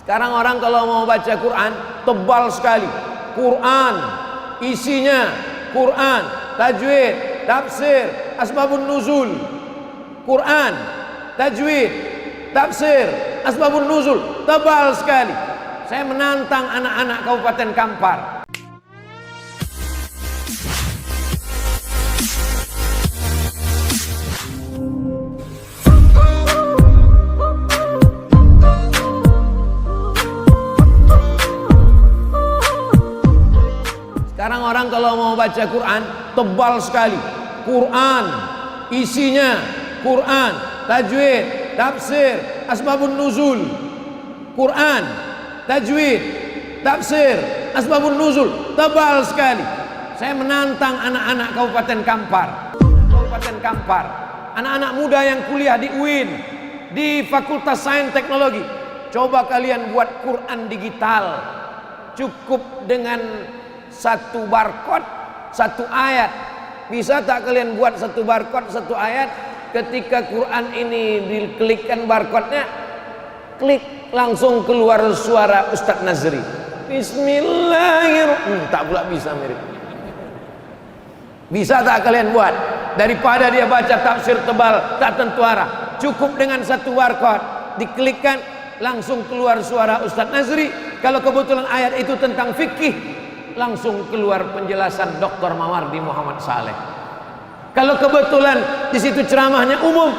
Sekarang orang kalau mau baca Quran tebal sekali. Quran isinya Quran, tajwid, tafsir, asbabun nuzul. Quran, tajwid, tafsir, asbabun nuzul, tebal sekali. Saya menantang anak-anak Kabupaten Kampar. Sekarang orang kalau mau baca Quran tebal sekali. Quran isinya Quran, tajwid, tafsir, asbabun nuzul. Quran, tajwid, tafsir, asbabun nuzul, tebal sekali. Saya menantang anak-anak Kabupaten Kampar. Kabupaten Kampar, anak-anak muda yang kuliah di UIN, di Fakultas Sains Teknologi. Coba kalian buat Quran digital. Cukup dengan satu barcode, satu ayat. Bisa tak kalian buat satu barcode, satu ayat? Ketika Quran ini diklikkan barcode-nya, klik, langsung keluar suara Ustadz Nazri. Bismillahirrahmanirrahim. Tak pula bisa mirip. Bisa tak kalian buat? Daripada dia baca tafsir tebal tak tentu arah, cukup dengan satu barcode, diklikkan, langsung keluar suara Ustadz Nazri. Kalau kebetulan ayat itu tentang fikih, langsung keluar penjelasan Dr. Mawardi Muhammad Saleh. Kalau kebetulan di situ ceramahnya umum,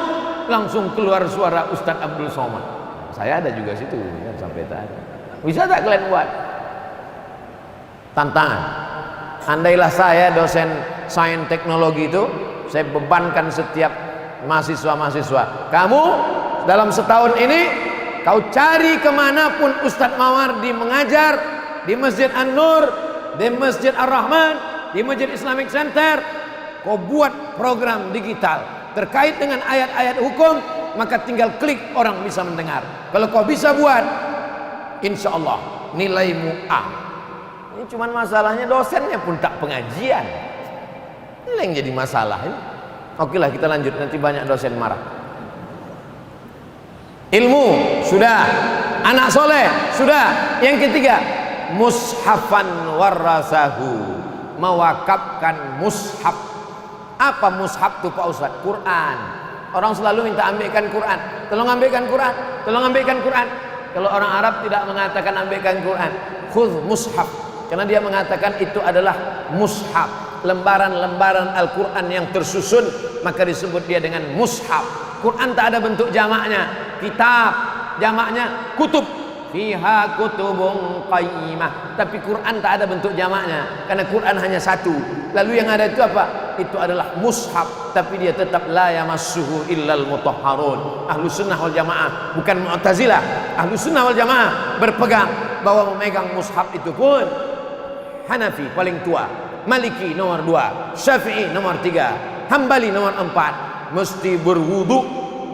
langsung keluar suara Ustadz Abdul Somad. Saya ada juga situ ya, sampai tadi. Bisa tak kalian buat? Tantangan. Andailah saya dosen sains teknologi itu, saya bebankan setiap mahasiswa-mahasiswa. Kamu dalam setahun ini, kau cari kemanapun Ustadz Mawardi mengajar, di Masjid An-Nur, di Masjid Ar-Rahman, di Masjid Islamic Center, kau buat program digital terkait dengan ayat-ayat hukum, maka tinggal klik, orang bisa mendengar. Kalau kau bisa buat, insya Allah nilaimu A. Ini cuman masalahnya dosennya pun tak pengajian. Ini yang jadi masalah ini. Oke lah, kita lanjut, nanti banyak dosen marah. Ilmu sudah, anak soleh sudah. Yang ketiga, mushafan warasahu, mewakafkan mushaf. Apa mushaf itu Pak Ustaz? Quran. Orang selalu minta ambilkan Quran. Tolong ambilkan Quran, tolong ambilkan Quran. Kalau orang Arab tidak mengatakan ambilkan Quran, khudh mushaf, karena dia mengatakan itu adalah mushaf, lembaran-lembaran Al-Quran yang tersusun, maka disebut dia dengan mushaf. Quran tak ada bentuk jamaknya, kitab, jamaknya kutub. Fiha kutubun qayyimah. Tapi Quran tak ada bentuk jamaknya, karena Quran hanya satu. Lalu yang ada itu apa? Itu adalah mushaf, tapi dia tetap la yamassuhu illal mutahharun. Ahlu sunnah wal jamaah, bukan Mu'tazilah. Ahlu sunnah wal jamaah berpegang bahwa memegang mushaf itu pun Hanafi paling tua, Maliki nomor 2, Syafi'i nomor 3, Hambali nomor 4, mesti berwudu.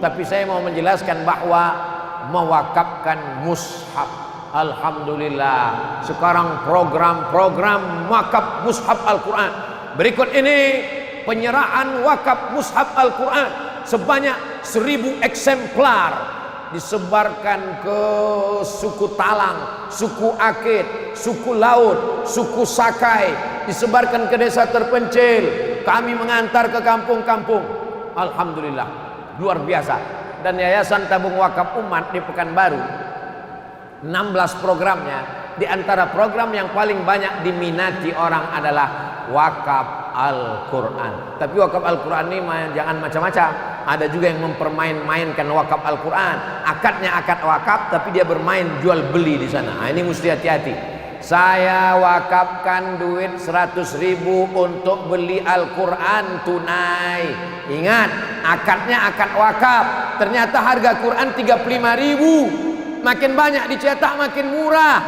Tapi saya mau menjelaskan bahwa mewakafkan mushaf, alhamdulillah sekarang program-program wakaf mushaf Al-Quran. Berikut ini penyerahan wakaf mushaf Al-Quran sebanyak 1000 eksemplar, disebarkan ke suku Talang, suku Akit, suku Laut, suku Sakai, disebarkan ke desa terpencil. Kami mengantar ke kampung-kampung. Alhamdulillah, luar biasa. Dan Yayasan Tabung Wakaf Umat di Pekanbaru, 16 programnya, di antara program yang paling banyak diminati orang adalah wakaf Al-Quran. Tapi wakaf Al-Quran ini jangan macam-macam. Ada juga yang mempermain-mainkan wakaf Al-Quran. Akadnya akad wakaf, tapi dia bermain jual beli di sana. Nah, ini mesti hati-hati. Saya wakafkan duit 100.000 untuk beli Al-Quran tunai. Ingat, akadnya akad wakaf. Ternyata harga Quran 35.000. Makin banyak dicetak makin murah.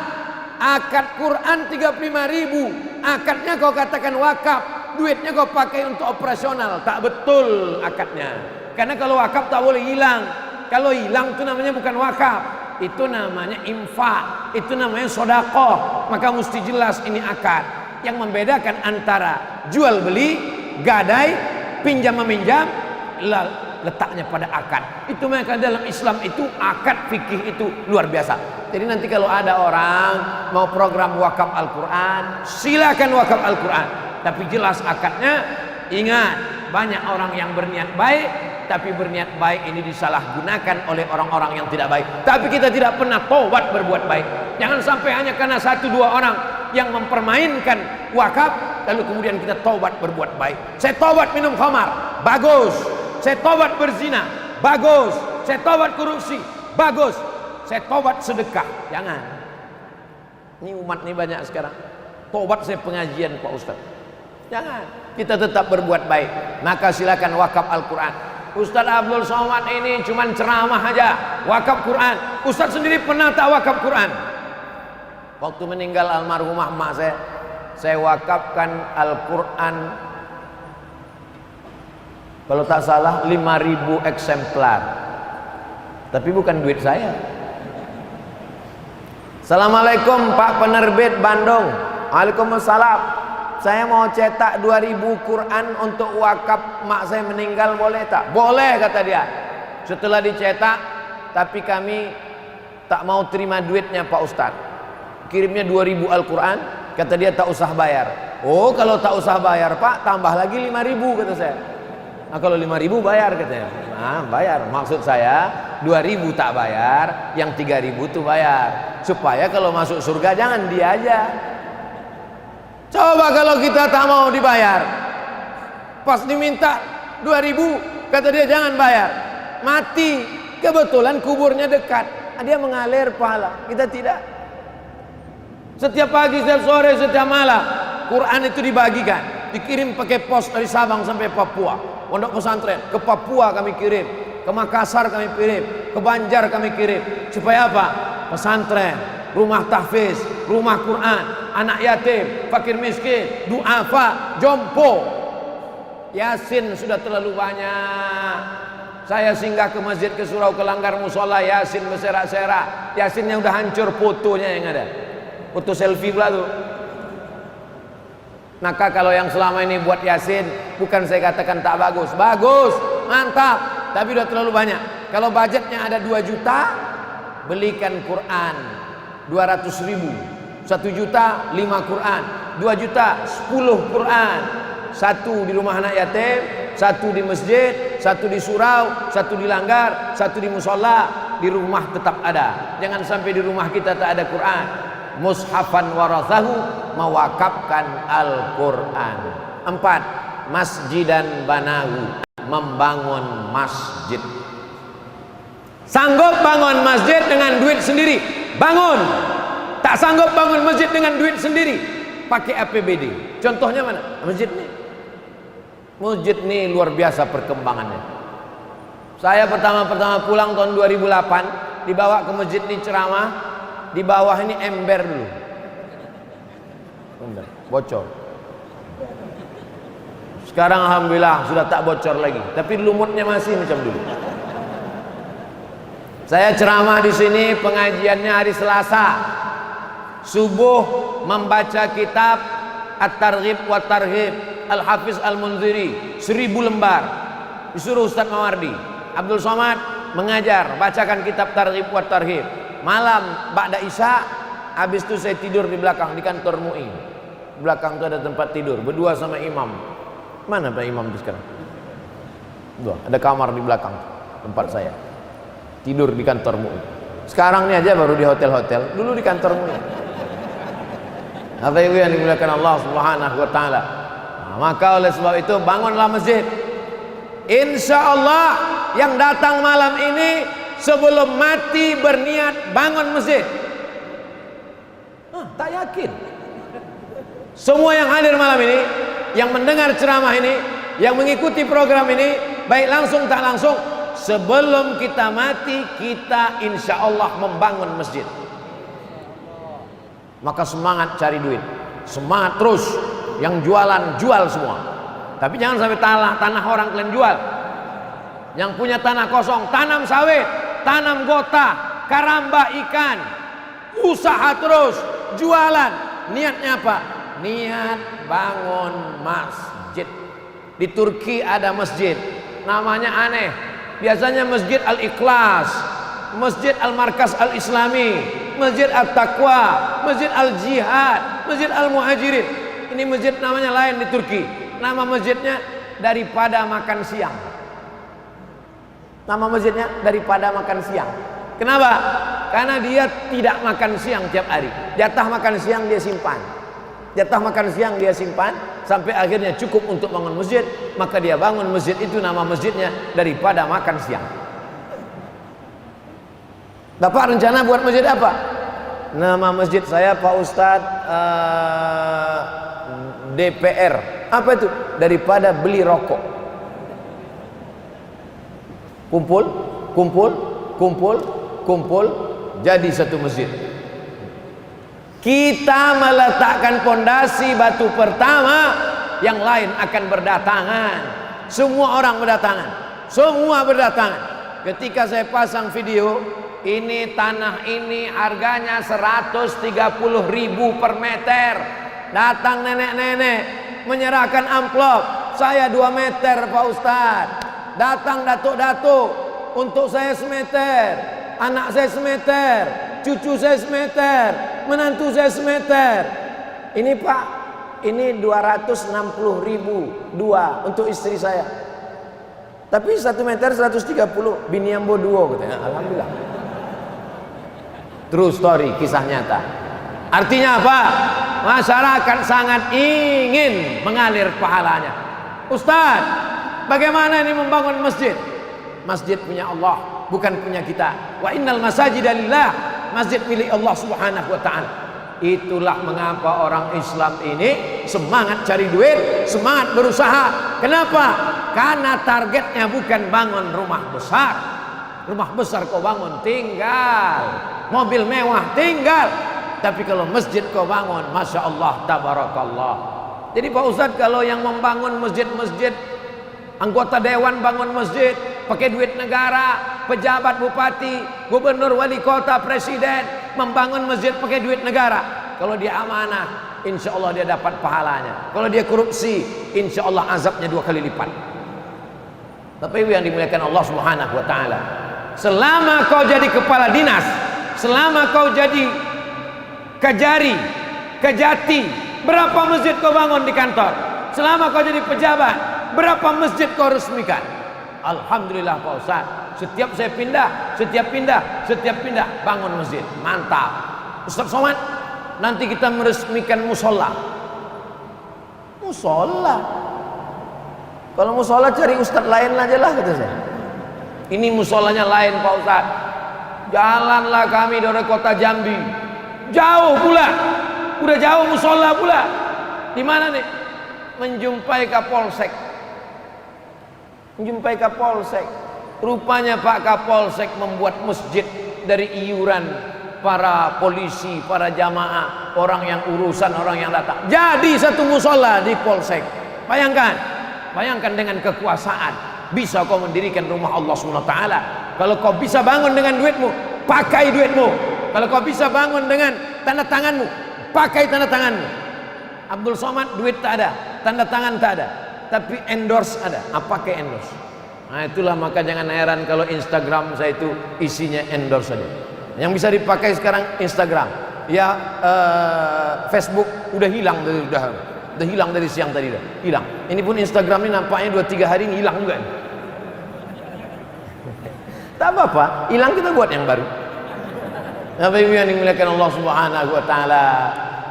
Akad Quran 35.000. Akadnya kau katakan wakaf, duitnya kau pakai untuk operasional. Tak betul akadnya. Karena kalau wakaf tak boleh hilang. Kalau hilang itu namanya bukan wakaf, itu namanya infak, itu namanya sodakoh. Maka mesti jelas ini akad. Yang membedakan antara jual beli, gadai, pinjam meminjam, letaknya pada akad. Itu maka dalam Islam itu akad fikih itu luar biasa. Jadi nanti kalau ada orang mau program wakaf Al-Quran, silakan wakaf Al-Quran, tapi jelas akadnya. Ingat, banyak orang yang berniat baik, tapi berniat baik ini disalahgunakan oleh orang-orang yang tidak baik. Tapi kita tidak pernah taubat berbuat baik. Jangan sampai hanya karena 1-2 orang yang mempermainkan wakaf, lalu kemudian kita taubat berbuat baik. Saya taubat minum khamar, bagus. Saya taubat berzina, bagus. Saya taubat korupsi, bagus. Saya taubat sedekah, jangan. Ini umat ini banyak sekarang. Taubat saya pengajian Pak Ustaz, jangan. Kita tetap berbuat baik. Maka silakan wakaf Al-Quran. Ustaz Abdul Somad ini cuman ceramah aja, wakaf Quran. Ustaz sendiri pernah tak wakaf Quran? Waktu meninggal almarhumah mak saya wakafkan Al-Quran, kalau tak salah 5.000 eksemplar. Tapi bukan duit saya. Assalamualaikum Pak Penerbit Bandung. Waalaikumsalam. Saya mau cetak 2.000 Quran untuk wakaf mak saya meninggal, boleh tak? Boleh, kata dia. Setelah dicetak, tapi kami tak mau terima duitnya Pak Ustaz. Kirimnya 2.000 Al-Quran, kata dia tak usah bayar. Oh, kalau tak usah bayar Pak, tambah lagi 5.000, kata saya. Nah, kalau 5.000 bayar, katanya. Nah, bayar. Maksud saya 2.000 tak bayar, yang 3.000 tuh bayar. Supaya kalau masuk surga jangan dia aja. Coba kalau kita tak mau dibayar, pas diminta 2.000, kata dia jangan bayar, mati. Kebetulan kuburnya dekat, dia mengalir pahala, kita tidak. Setiap pagi, setiap sore, setiap malam Quran itu dibagikan, dikirim pakai pos dari Sabang sampai Papua. Pondok pesantren ke Papua kami kirim, ke Makassar kami kirim, ke Banjar kami kirim. Supaya apa? Pesantren, rumah tahfiz, rumah Quran, anak yatim, fakir miskin, duafa, jompo. Yasin sudah terlalu banyak. Saya singgah ke masjid, ke surau, ke langgar musola, Yasin berserak-serak. Yasin yang udah hancur fotonya yang ada. Foto selfie pula tuh. Maka kalau yang selama ini buat Yasin, bukan saya katakan tak bagus. Bagus, mantap, tapi udah terlalu banyak. Kalau budgetnya ada 2 juta, belikan Quran 200.000. 1 juta 5 Quran, 2 juta 10 Quran. 1 di rumah anak yatim, 1 di masjid, 1 di surau, 1 di langgar, 1 di musola. Di rumah tetap ada. Jangan sampai di rumah kita tak ada Quran. Mushafan warathahu, mewakafkan Al-Quran. 4, masjidan banahu, membangun masjid. Sanggup bangun masjid dengan duit sendiri, bangun. Tak sanggup bangun masjid dengan duit sendiri, pakai APBD. Contohnya mana? Masjid ini. Masjid ini luar biasa perkembangannya. Saya pertama-tama pulang tahun 2008, dibawa ke masjid ini ceramah. Di bawah ini ember dulu, ember, bocor. Sekarang alhamdulillah sudah tak bocor lagi, tapi lumutnya masih macam dulu. Saya ceramah di sini, pengajiannya hari Selasa. Subuh membaca kitab At-Targhib wa Tarhib Al-Hafiz Al-Munziri 1000 lembar. Disuruh Ustaz Mawardi. Abdul Somad mengajar, bacakan kitab Targhib wa Tarhib. Malam ba'da Isya, habis itu saya tidur di belakang di kantor MUI. Belakang itu ada tempat tidur, berdua sama imam. Mana Pak Imam itu sekarang? Dua, ada kamar di belakang tempat saya. Tidur di kantor MUI. Sekarang ini aja baru di hotel-hotel, dulu di kantor MUI. Apa ibu yang dimuliakan Allah Subhanahu wa taala. Nah, maka oleh sebab itu bangunlah masjid. Insya Allah yang datang malam ini sebelum mati berniat bangun masjid. Tak yakin. Semua yang hadir malam ini, yang mendengar ceramah ini, yang mengikuti program ini, baik langsung tak langsung, sebelum kita mati kita insya Allah membangun masjid. Maka semangat cari duit, semangat terus. Yang jualan jual semua, tapi jangan sampai tanah orang kalian jual. Yang punya tanah kosong, tanam sawit, tanam gota, karamba ikan, usaha terus, jualan. Niatnya apa? Niat bangun masjid. Di Turki ada masjid, namanya aneh, Biasanya Masjid Al-Ikhlas, Masjid Al-Markas Al-Islami, Masjid At-Taqwa, Masjid Al-Jihad, Masjid Al-Muhajirin. Ini masjid namanya lain di Turki. Nama masjidnya daripada makan siang. Nama masjidnya daripada makan siang. Kenapa? Karena dia tidak makan siang tiap hari. Jatah makan siang dia simpan. Jatah makan siang dia simpan sampai akhirnya cukup untuk bangun masjid. Maka dia bangun masjid itu, nama masjidnya daripada makan siang. Bapak rencana buat masjid apa? Nama masjid saya Pak Ustadz DPR. Apa itu? Daripada beli rokok. Kumpul, kumpul, kumpul, kumpul, jadi satu masjid. Kita meletakkan pondasi batu pertama, yang lain akan berdatangan. Semua orang berdatangan. Semua berdatangan. Ketika saya pasang video, ini tanah ini harganya 130.000 per meter. Datang nenek-nenek menyerahkan amplop. Saya 2 meter Pak Ustadz. Datang datuk-datuk, untuk saya semeter, anak saya semeter, cucu saya semeter, menantu saya semeter. Ini Pak, ini 260.000 dua untuk istri saya. Tapi 1 meter 130, bini yang bodoh katanya. Alhamdulillah. True story, kisah nyata. Artinya apa? Masyarakat sangat ingin mengalir pahalanya. Ustaz, bagaimana ini membangun masjid? Masjid punya Allah, bukan punya kita. Wa innal masajida lillah. Masjid milik Allah Subhanahu wa taala. Itulah mengapa orang Islam ini semangat cari duit, semangat berusaha. Kenapa? Karena targetnya bukan bangun rumah besar. Rumah besar kau bangun tinggal, mobil mewah tinggal. Tapi kalau masjid kau bangun, Masya Allah, tabarakallah. Jadi Pak Ustadz, kalau yang membangun masjid-masjid, anggota dewan bangun masjid pakai duit negara, pejabat bupati, gubernur, wali kota, presiden membangun masjid pakai duit negara. Kalau dia amanah, insya Allah dia dapat pahalanya. Kalau dia korupsi, insya Allah azabnya 2 kali lipat. Tapi yang dimuliakan Allah Subhanahu wa taala, selama kau jadi kepala dinas, selama kau jadi kejari, kejati, berapa masjid kau bangun di kantor? Selama kau jadi pejabat, berapa masjid kau resmikan? Alhamdulillah Pak Ustaz, setiap saya pindah, setiap pindah bangun masjid. Mantap. Ustaz Somad, nanti kita meresmikan musola. Musola? Kalau musola cari ustaz lain aja lah, kata saya. Ini musolanya lain Pak Ustaz. Jalanlah kami dari kota Jambi, jauh pula, udah jauh musola pula. Di mana nih? Menjumpai Kapolsek. Menjumpai Kapolsek. Rupanya Pak Kapolsek membuat masjid dari iuran para polisi, para jamaah, orang yang urusan, orang yang datang. Jadi satu musola di Polsek. Bayangkan dengan kekuasaan bisa kau mendirikan rumah Allah SWT. Kalau kau bisa bangun dengan duitmu, pakai duitmu. Kalau kau bisa bangun dengan tanda tanganmu, pakai tanda tanganmu. Abdul Somad duit tak ada, tanda tangan tak ada, tapi endorse ada. Pakai endorse. Nah itulah, maka jangan heran kalau Instagram saya itu isinya endorse saja. Yang bisa dipakai sekarang Instagram, ya Facebook udah hilang, udah hilang dari siang tadi, dah hilang. Ini pun Instagram ini nampaknya 2-3 hari ini hilang juga. Tak apa-apa, hilang kita buat yang baru. Bapak Ibu yang dimuliakan Allah Subhanahu wa taala,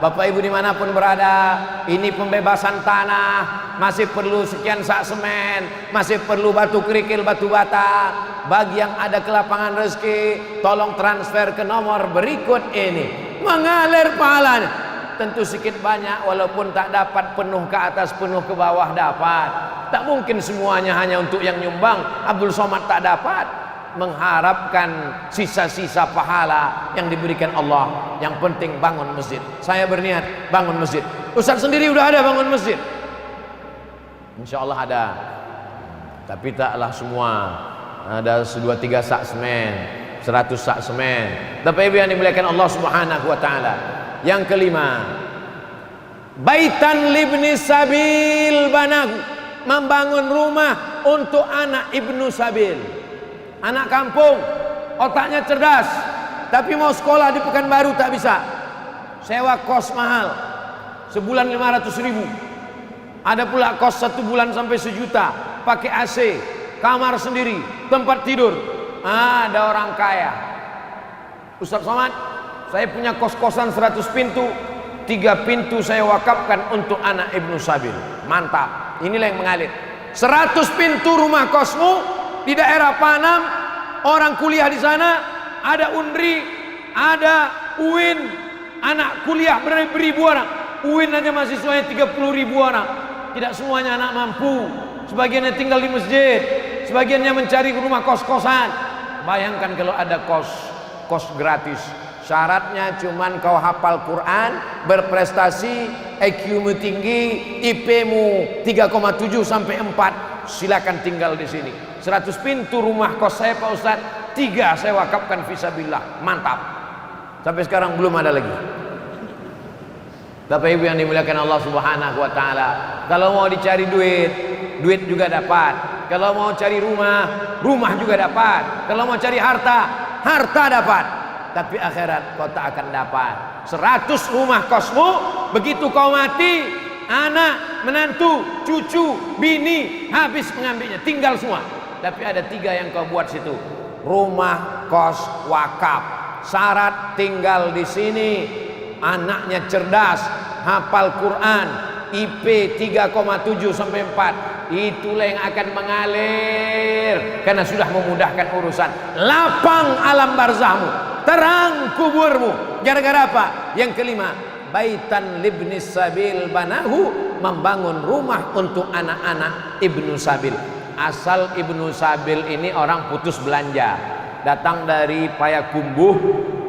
Bapak Ibu dimanapun berada, ini pembebasan tanah masih perlu sekian sak semen, masih perlu batu kerikil, batu bata. Bagi yang ada ke lapangan rezeki, tolong transfer ke nomor berikut ini, mengalir pahalanya. Tentu sedikit banyak, walaupun tak dapat penuh ke atas, penuh ke bawah dapat. Tak mungkin semuanya hanya untuk yang nyumbang. Abdul Somad tak dapat, mengharapkan sisa-sisa pahala yang diberikan Allah. Yang penting bangun masjid. Saya berniat bangun masjid. Ustaz sendiri udah ada bangun masjid, insya Allah ada, tapi taklah semua. Ada 2-3 sak semen, 100 sak semen. Tapi yang dimuliakan Allah Subhanahu wa taala, yang kelima, baitan libni sabil banahu, membangun rumah untuk anak ibnu sabil. anak kampung, otaknya cerdas, tapi mau sekolah di Pekanbaru tak bisa. Sewa kos mahal, sebulan 500.000. Ada pula kos 1 bulan sampai 1 juta, pakai AC, kamar sendiri, tempat tidur. Ada orang kaya, Ustaz Somad, saya punya kos-kosan 100 pintu, 3 pintu saya wakafkan untuk anak Ibnu Sabil. Mantap, inilah yang mengalir. 100 pintu rumah kosmu di daerah Panam, orang kuliah di sana, ada Unri, ada UIN, anak kuliah beribu orang. UIN aja mahasiswanya 30.000 orang. Tidak semuanya anak mampu, sebagiannya tinggal di masjid, sebagiannya mencari rumah kos-kosan. Bayangkan kalau ada kos gratis, syaratnya cuman kau hafal Quran, berprestasi, IQ-mu tinggi, IP-mu 3,7 sampai 4, silakan tinggal di sini. 100 pintu rumah kos saya Pak Ustaz, 3 saya wakafkan fisabilillah. Mantap. Sampai sekarang belum ada lagi. Bapak Ibu yang dimuliakan Allah Subhanahu wa taala, kalau mau dicari duit, duit juga dapat. Kalau mau cari rumah, rumah juga dapat. Kalau mau cari harta, harta dapat. Tapi akhirat kau tak akan dapat. 100 rumah kosmu, begitu kau mati, anak, menantu, cucu, bini habis mengambilnya, tinggal semua. Tapi ada 3 yang kau buat situ. Rumah kos wakaf. Syarat tinggal di sini, anaknya cerdas, hafal Quran, IP 3,7 sampai 4. Itulah yang akan mengalir karena sudah memudahkan urusan. Lapang alam barzahmu, terang kuburmu. Gara-gara apa? Yang kelima, baitan libnis sabil banahu, membangun rumah untuk anak-anak Ibnu Sabil. Asal Ibnu Sabil ini orang putus belanja, datang dari Payakumbuh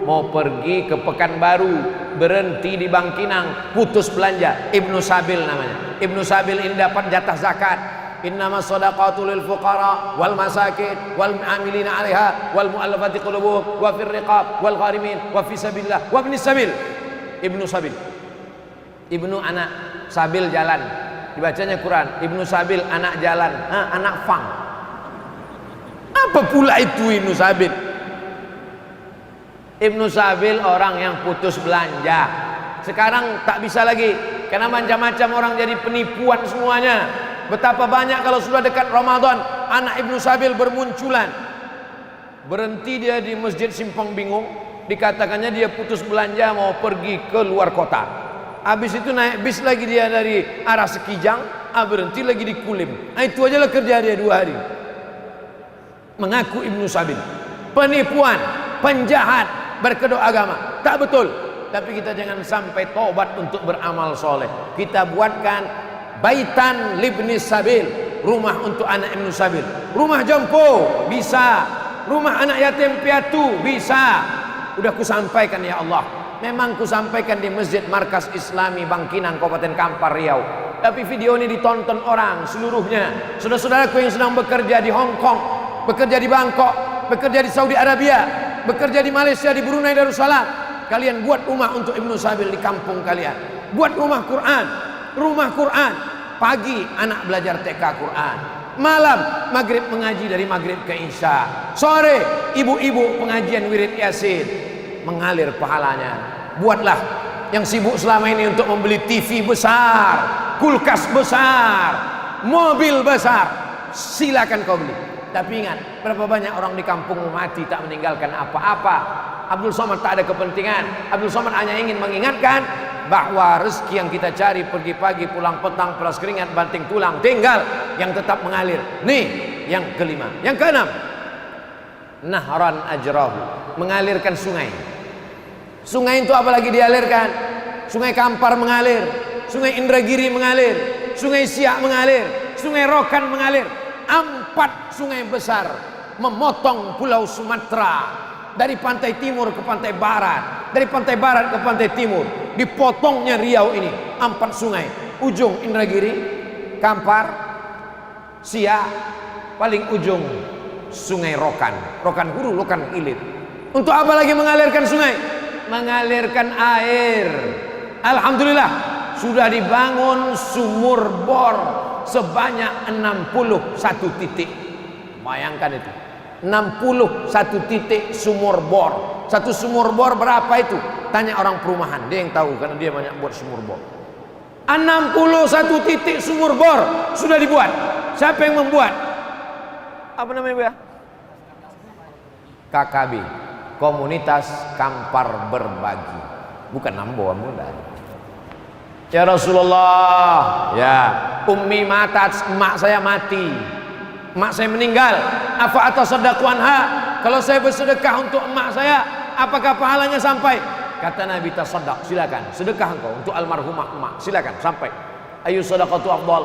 mau pergi ke Pekanbaru, berhenti di Bangkinang, putus belanja. Ibnu Sabil namanya. Ibnu Sabil ini dapat jatah zakat. Innamas shadaqatu lil fuqara wal masakin wal amilina 'alaiha wal mu'allafati qulubuhum wa fir riqab wal gharimin wa fi sabilillah wa ibnis sabil. Ibnu Sabil. Ibnu anak Sabil jalan, dibacanya Quran. Ibnu Sabil anak jalan, anak fang. Apa pula itu Ibnu Sabil? Ibnu Sabil orang yang putus belanja. Sekarang tak bisa lagi karena macam-macam orang jadi penipuan semuanya. Betapa banyak kalau sudah dekat Ramadan anak Ibnu Sabil bermunculan. Berhenti dia di Masjid Simpang Bingung, dikatakannya dia putus belanja mau pergi ke luar kota. Habis itu naik bis lagi dia dari arah Sekijang, berhenti lagi di Kulim. Itu aja lah kerja dia 2 hari. Mengaku Ibnu Sabil, penipuan, penjahat, berkedok agama. Tak betul. Tapi kita jangan sampai tobat untuk beramal soleh. Kita buatkan baitan libnis sabil, rumah untuk anak Ibnu Sabil. Rumah jompo bisa, rumah anak yatim piatu bisa. Udah kusampaikan ya Allah. Memang kusampaikan di Masjid Markas Islami Bangkinang Kabupaten Kampar Riau. Tapi video ini ditonton orang seluruhnya. Saudara-saudaraku yang sedang bekerja di Hong Kong, bekerja di Bangkok, bekerja di Saudi Arabia, bekerja di Malaysia, di Brunei Darussalam, kalian buat rumah untuk Ibnu Sabil di kampung kalian. Buat rumah Quran, rumah Quran. Pagi anak belajar TK Quran, malam maghrib mengaji dari maghrib ke isya, sore ibu-ibu pengajian wirid yasin, mengalir pahalanya. Buatlah yang sibuk selama ini untuk membeli TV besar, kulkas besar, mobil besar, silakan kau beli. Tapi ingat, berapa banyak orang di kampung mati tak meninggalkan apa-apa. Abdul Somad tak ada kepentingan. Abdul Somad hanya ingin mengingatkan bahwa rezeki yang kita cari pergi pagi pulang petang, peras keringat banting tulang, tinggal yang tetap mengalir. Nih yang kelima. Yang keenam, nahran ajrahu, mengalirkan sungai. Sungai itu apalagi dialirkan? Sungai Kampar mengalir, Sungai Indragiri mengalir, Sungai Siak mengalir, Sungai Rokan mengalir. 4 sungai besar memotong pulau Sumatera dari pantai timur ke pantai barat, dari pantai barat ke pantai timur. Dipotongnya Riau ini 4 sungai, ujung Indragiri, Kampar, Siak, paling ujung Sungai Rokan, Rokan Hulu, Rokan Hilir. Untuk apa lagi mengalirkan sungai? Mengalirkan air. Alhamdulillah sudah dibangun sumur bor sebanyak 61 titik. Bayangkan itu. 61 titik sumur bor. Satu sumur bor berapa itu? Tanya orang perumahan, dia yang tahu karena dia banyak buat sumur bor. 61 titik sumur bor sudah dibuat. Siapa yang membuat? Apa namanya, Bu ya? KKB, Komunitas Kampar Berbagi. Bukan Nambo, mudah. Ya Rasulullah, ya ummi matat, emak saya mati, emak saya meninggal. Afa atasaddaqu anha, kalau saya bersedekah untuk emak saya, apakah pahalanya sampai? Kata Nabi, tasaddaq, silakan sedekah engkau untuk almarhumah emak, silakan sampai. Ayu sadaqatu afdal,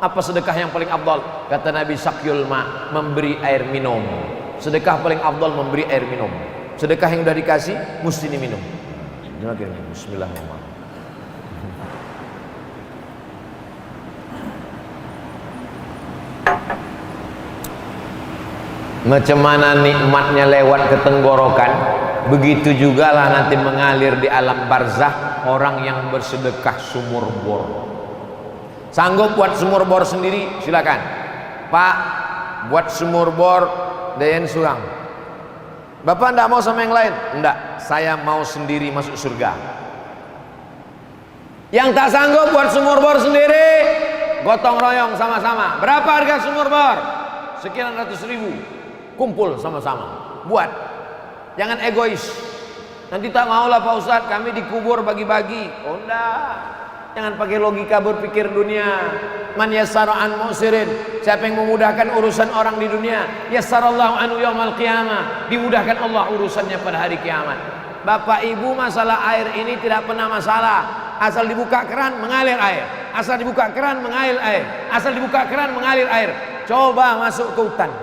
apa sedekah yang paling afdal? Kata Nabi, sakyul ma, memberi air minum. Sedekah paling afdal memberi air minum. Sedekah yang udah dikasih mesti diminum. Bismillahirrahmanirrahim. Macam mana nikmatnya lewat ke tenggorokan, begitu juga lah nanti mengalir di alam barzah orang yang bersedekah sumur bor. Sanggup buat sumur bor sendiri? Silakan. Pak, buat sumur bor Dayan Surang. Bapak enggak mau sama yang lain? Enggak, saya mau sendiri masuk surga. Yang tak sanggup buat sumur bor sendiri, gotong royong sama-sama. Berapa harga sumur bor? Sekian ratus ribu. Kumpul sama-sama, buat. Jangan egois. Nanti tak maulah Pak Ustadz, kami dikubur bagi-bagi. Oh enggak. Jangan pakai logika berpikir dunia. Man yassara an mu'sirin, siapa yang memudahkan urusan orang di dunia, yassarallahu anhu yaumal qiyamah, dimudahkan Allah urusannya pada hari kiamat. Bapak Ibu, masalah air ini tidak pernah masalah. Asal dibuka keran mengalir air, asal dibuka keran mengalir air, asal dibuka keran mengalir air. Coba masuk ke hutan.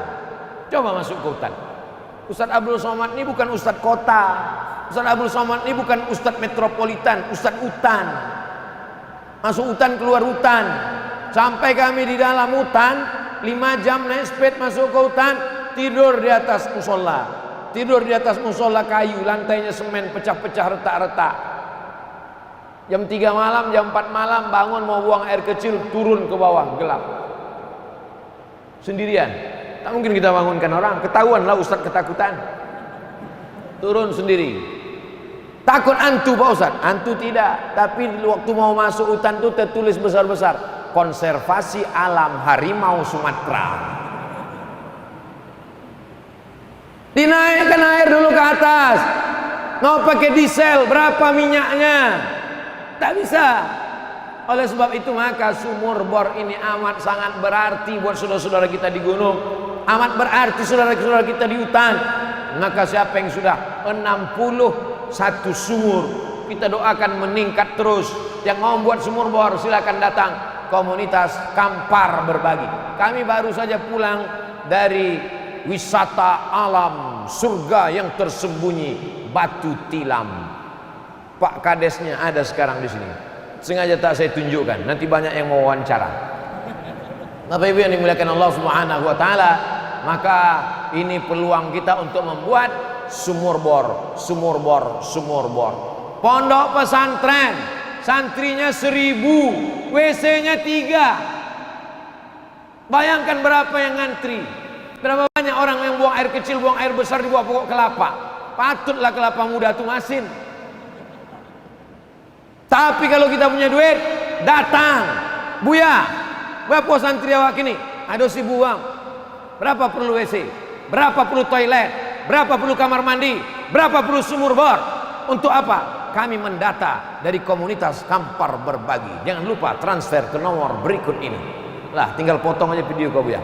Coba masuk ke hutan. Ustadz Abdul Somad ini bukan Ustadz kota. Ustadz Abdul Somad ini bukan Ustadz metropolitan, Ustadz hutan. Masuk hutan, keluar hutan. Sampai kami di dalam hutan 5 jam naik sepeda masuk ke hutan, tidur di atas musola. Tidur di atas musola kayu, lantainya semen, pecah-pecah, retak-retak. Jam 3 malam, jam 4 malam bangun mau buang air kecil, turun ke bawah, gelap. Sendirian. Tak mungkin kita bangunkan orang, ketahuanlah Ustadz ketakutan. Turun sendiri. Takut hantu Pak Ustadz? Hantu tidak, tapi waktu mau masuk hutan itu tertulis besar-besar, konservasi alam harimau Sumatera. Dinaikkan air dulu ke atas. Mau pakai diesel, berapa minyaknya? Tak bisa. Oleh sebab itu maka sumur bor ini amat sangat berarti buat saudara-saudara kita di gunung, amat berarti saudara-saudara kita di hutan. Maka siapa yang sudah 61 sumur, kita doakan meningkat terus. Yang mau buat sumur bor silakan datang, Komunitas Kampar Berbagi. Kami baru saja pulang dari wisata alam surga yang tersembunyi Batu Tilam. Pak Kadesnya ada sekarang di sini. Sengaja tak saya tunjukkan, nanti banyak yang mau wawancara. Bapak Ibu yang dimuliakan Allah Subhanahu wa taala, maka ini peluang kita untuk membuat sumur bor, sumur bor, sumur bor. Pondok pesantren, santrinya 1000, WC-nya 3. Bayangkan berapa yang ngantri. Berapa banyak orang yang buang air kecil, buang air besar di bawah pokok kelapa. Patutlah kelapa muda itu masin. Tapi kalau kita punya duit, datang. Buya, berapa santri awak ini? Ada si buang. Berapa perlu WC? Berapa perlu toilet? Berapa perlu kamar mandi? Berapa perlu sumur bor? Untuk apa? Kami mendata dari Komunitas Kampar Berbagi. Jangan lupa transfer ke nomor berikut ini. Lah, tinggal potong aja video kau Buya.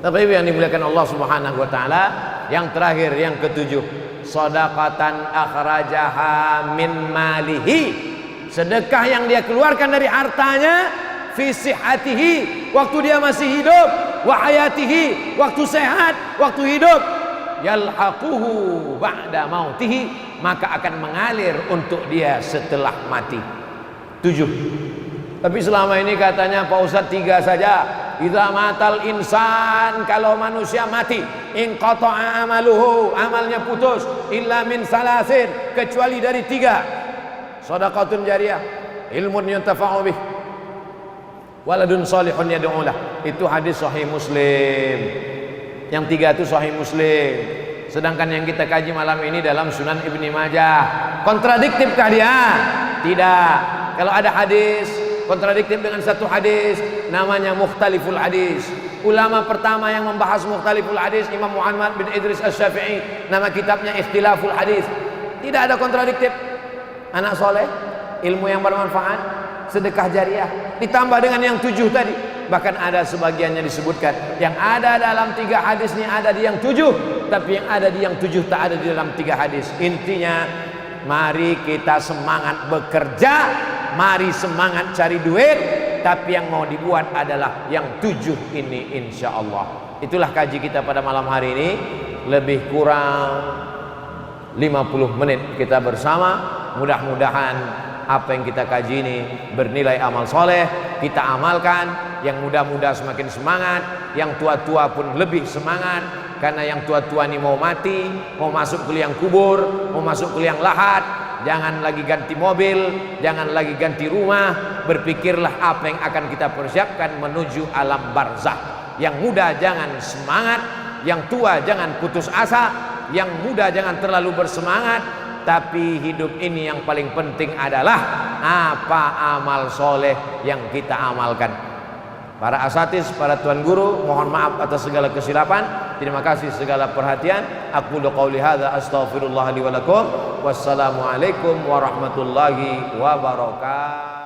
Tapi yang dimuliakan Allah Subhanahu wa taala, yang terakhir, yang ketujuh, shadaqatan akhrajaha min malihi. Sedekah yang dia keluarkan dari hartanya, fi sihatihi, waktu dia masih hidup, wa hayatihi, waktu sehat, waktu hidup, yalhaquhu ba'da mautihi, maka akan mengalir untuk dia setelah mati. 7. Tapi selama ini katanya Pak Ustadz 3 saja. Idza matal insan, kalau manusia mati, inqata'a amaluhu, amalnya putus, illa min salasin, kecuali dari 3. Shadaqatun jariyah, ilmun yuntafa'u bih, waladun salihun yad'u lah. Itu hadis sahih Muslim. Yang 3 itu Sahih Muslim. Sedangkan yang kita kaji malam ini dalam Sunan Ibni Majah. Kontradiktifkah dia? Tidak. Kalau ada hadis kontradiktif dengan satu hadis, namanya mukhtaliful hadis. Ulama pertama yang membahas mukhtaliful hadis Imam Muhammad bin Idris Asy-Syafi'i, nama kitabnya Ikhtilaful Hadis. Tidak ada kontradiktif. Anak soleh, ilmu yang bermanfaat, sedekah jariah, ditambah dengan yang 7 tadi. Bahkan ada sebagiannya disebutkan yang ada dalam 3 hadis ini ada di yang 7, tapi yang ada di yang 7 tak ada di dalam 3 hadis. Intinya, mari kita semangat bekerja, mari semangat cari duit, tapi yang mau dibuat adalah yang 7 ini, insya Allah. Itulah kaji kita pada malam hari ini. Lebih kurang 50 menit kita bersama. Mudah-mudahan apa yang kita kaji ini bernilai amal soleh, kita amalkan. Yang muda-muda semakin semangat, yang tua-tua pun lebih semangat. Karena yang tua-tua ini mau mati, mau masuk ke liang kubur, mau masuk ke liang lahat. Jangan lagi ganti mobil, jangan lagi ganti rumah. Berpikirlah apa yang akan kita persiapkan menuju alam barzah. Yang muda jangan semangat, yang tua jangan putus asa, yang muda jangan terlalu bersemangat. Tapi hidup ini yang paling penting adalah apa amal soleh yang kita amalkan. Para asatiz, para tuan guru, mohon maaf atas segala kesilapan. Terima kasih segala perhatian. Aqulu qauli hadza astaghfirullah li wa lakum. Wassalamualaikum warahmatullahi wabarakatuh.